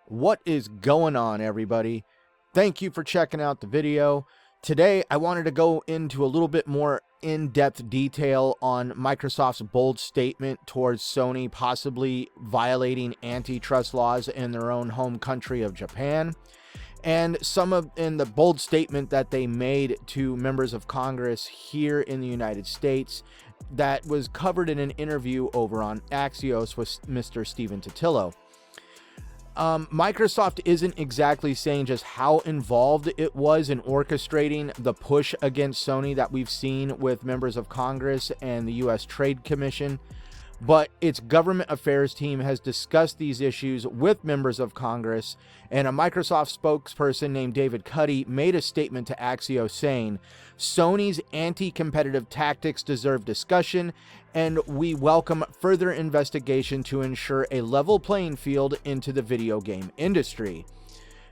What is going on, everybody? Thank you for checking out the video. Today, I wanted to go into a little bit more in-depth detail on Microsoft's bold statement towards Sony possibly violating antitrust laws in their own home country of Japan, and in the bold statement that they made to members of Congress here in the United States that was covered in an interview over on Axios with Mr. Stephen Totilo. Microsoft isn't exactly saying just how involved it was in orchestrating the push against Sony that we've seen with members of Congress and the U.S. Trade Commission, but its government affairs team has discussed these issues with members of Congress, and a Microsoft spokesperson named David Cuddy made a statement to Axios saying, "Sony's anti-competitive tactics deserve discussion, and we welcome further investigation to ensure a level playing field into the video game industry."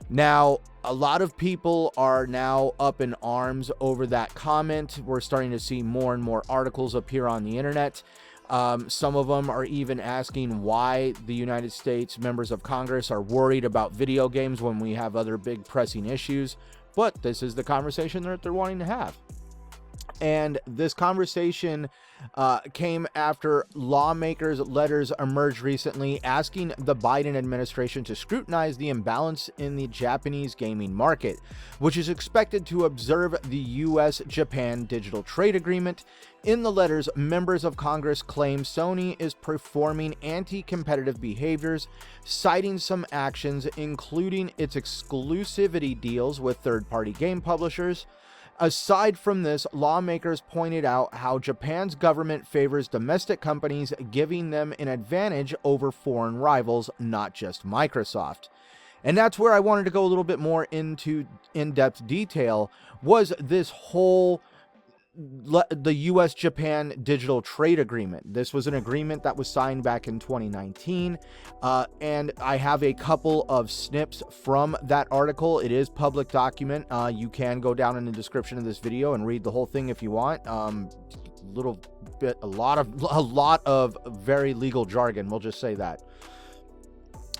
Now, a lot of people are now up in arms over that comment. We're starting to see more and more articles appear on the internet. Some of them are even asking why the United States members of Congress are worried about video games when we have other big pressing issues. But this is the conversation that they're wanting to have. And this conversation came after lawmakers' letters emerged recently asking the Biden administration to scrutinize the imbalance in the Japanese gaming market, which is expected to observe the U.S.-Japan digital trade agreement. In the letters, members of Congress claim Sony is performing anti-competitive behaviors, citing some actions including its exclusivity deals with third-party game publishers. Aside from this, lawmakers pointed out how Japan's government favors domestic companies, giving them an advantage over foreign rivals, not just Microsoft. And that's where I wanted to go a little bit more into in-depth detail, was this whole the U.S.-Japan digital trade agreement. This was an agreement that was signed back in 2019, and I have a couple of snips from that article. It is public document. You can go down in the description of this video and read the whole thing if you want. A lot of very legal jargon, we'll just say that.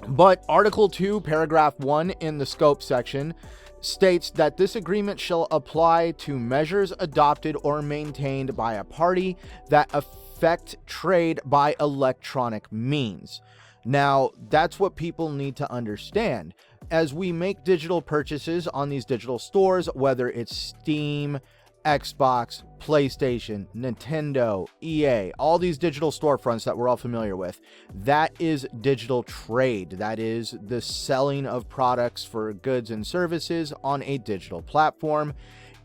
But Article 2, Paragraph 1 in the scope section states that this agreement shall apply to measures adopted or maintained by a party that affect trade by electronic means. Now, that's what people need to understand. As we make digital purchases on these digital stores, whether it's Steam, Xbox, PlayStation, Nintendo, EA, all these digital storefronts that we're all familiar with, that is digital trade. That is the selling of products for goods and services on a digital platform.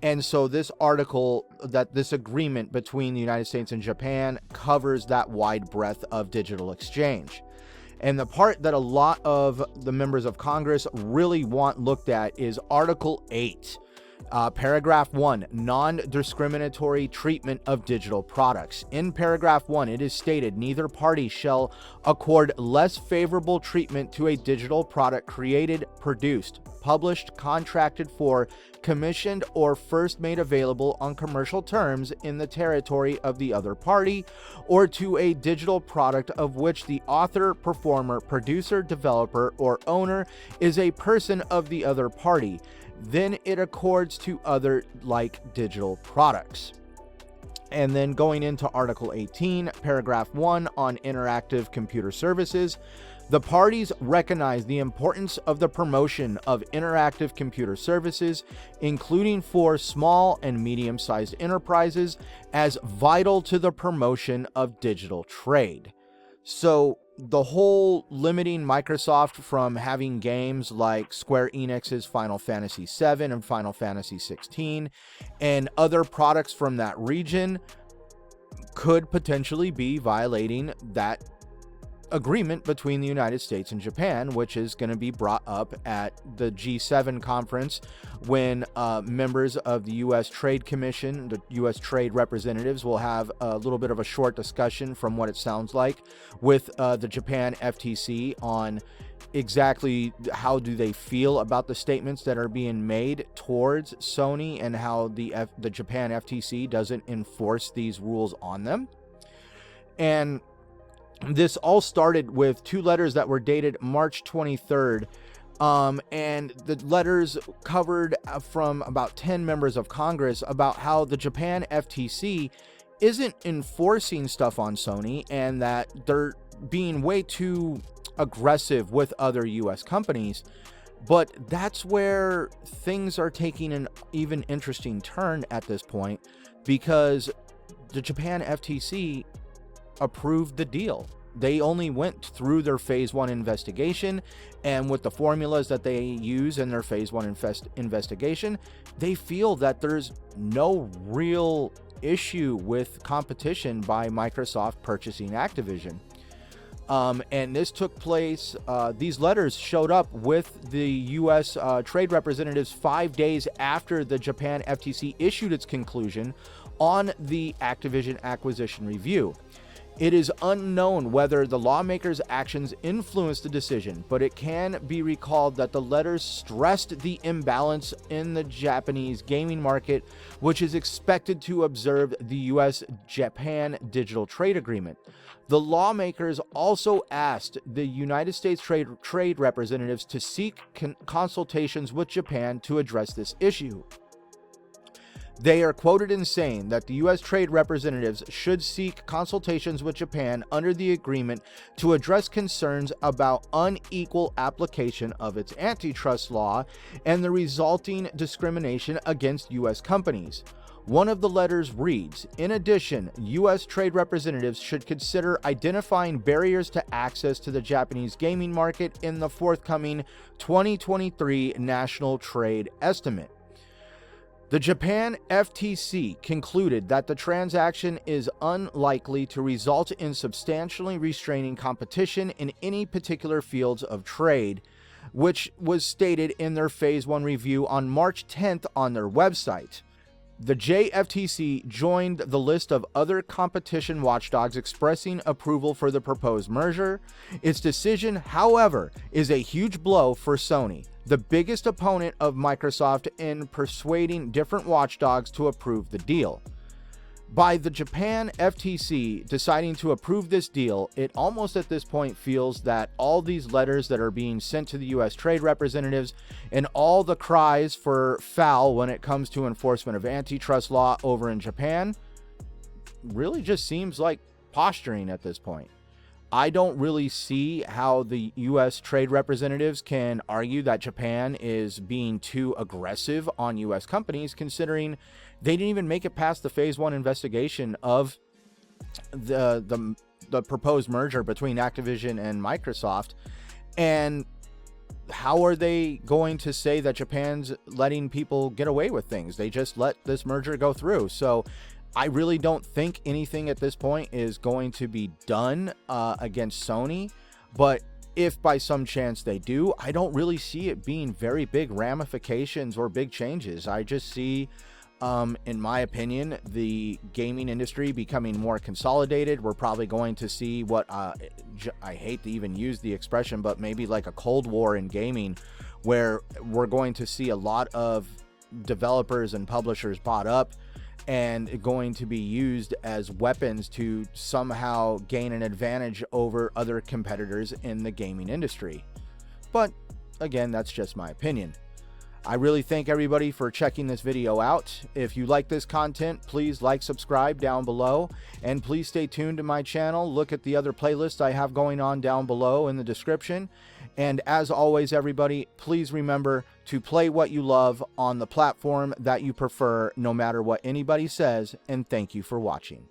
And so this article, this agreement between the United States and Japan covers that wide breadth of digital exchange. And the part that a lot of the members of Congress really want looked at is Article 8. Paragraph 1, non-discriminatory treatment of digital products. In Paragraph 1, it is stated, neither party shall accord less favorable treatment to a digital product created, produced, published, contracted for, commissioned, or first made available on commercial terms in the territory of the other party, or to a digital product of which the author, performer, producer, developer, or owner is a person of the other party. Then it accords to other like digital products. And then going into Article 18, Paragraph 1 on interactive computer services, the parties recognize the importance of the promotion of interactive computer services, including for small and medium-sized enterprises, as vital to the promotion of digital trade. So the whole limiting Microsoft from having games like Square Enix's Final Fantasy VII and Final Fantasy XVI and other products from that region could potentially be violating that agreement between the United States and Japan, which is going to be brought up at the G7 conference when members of the U.S. Trade Commission, the U.S. Trade representatives, will have a little bit of a short discussion from what it sounds like with the Japan FTC on exactly how do they feel about the statements that are being made towards Sony and how the Japan FTC doesn't enforce these rules on them. And this all started with two letters that were dated March 23rd And the letters covered from about 10 members of Congress about how the Japan FTC isn't enforcing stuff on Sony and that they're being way too aggressive with other US companies. But that's where things are taking an even interesting turn at this point, because the Japan FTC approved the deal. They only went through their phase 1 investigation, and with the formulas that they use in their phase 1 investigation, they feel that there's no real issue with competition by Microsoft purchasing Activision. And this took place, these letters showed up with the U.S. Trade representatives 5 days after the Japan FTC issued its conclusion on the Activision acquisition review. It is unknown whether the lawmakers' actions influenced the decision, but it can be recalled that the letters stressed the imbalance in the Japanese gaming market, which is expected to observe the U.S.-Japan Digital Trade Agreement. The lawmakers also asked the United States trade representatives to seek consultations with Japan to address this issue. They are quoted in saying that the U.S. trade representatives should seek consultations with Japan under the agreement to address concerns about unequal application of its antitrust law and the resulting discrimination against U.S. companies. One of the letters reads, in addition, U.S. trade representatives should consider identifying barriers to access to the Japanese gaming market in the forthcoming 2023 National Trade Estimate. The Japan FTC concluded that the transaction is unlikely to result in substantially restraining competition in any particular fields of trade, which was stated in their Phase 1 review on March 10th on their website. The JFTC joined the list of other competition watchdogs expressing approval for the proposed merger. Its decision, however, is a huge blow for Sony, the biggest opponent of Microsoft in persuading different watchdogs to approve the deal. By the Japan FTC deciding to approve this deal, it almost at this point feels that all these letters that are being sent to the U.S. trade representatives and all the cries for foul when it comes to enforcement of antitrust law over in Japan really just seems like posturing at this point. I don't really see how the U.S. trade representatives can argue that Japan is being too aggressive on U.S. companies, considering they didn't even make it past the Phase 1 investigation of the proposed merger between Activision and Microsoft. And how are they going to say that Japan's letting people get away with things? They just let this merger go through. So I really don't think anything at this point is going to be done against Sony, but if by some chance they do, I don't really see it being very big ramifications or big changes. I just see, in my opinion, the gaming industry becoming more consolidated. We're probably going to see what, I hate to even use the expression, but maybe like a Cold War in gaming, where we're going to see a lot of developers and publishers bought up and going to be used as weapons to somehow gain an advantage over other competitors in the gaming industry. But again, that's just my opinion. I really thank everybody for checking this video out. If you like this content, please like, subscribe down below, and please stay tuned to my channel. Look at the other playlists I have going on down below in the description. And as always, everybody, please remember to play what you love on the platform that you prefer, no matter what anybody says, and thank you for watching.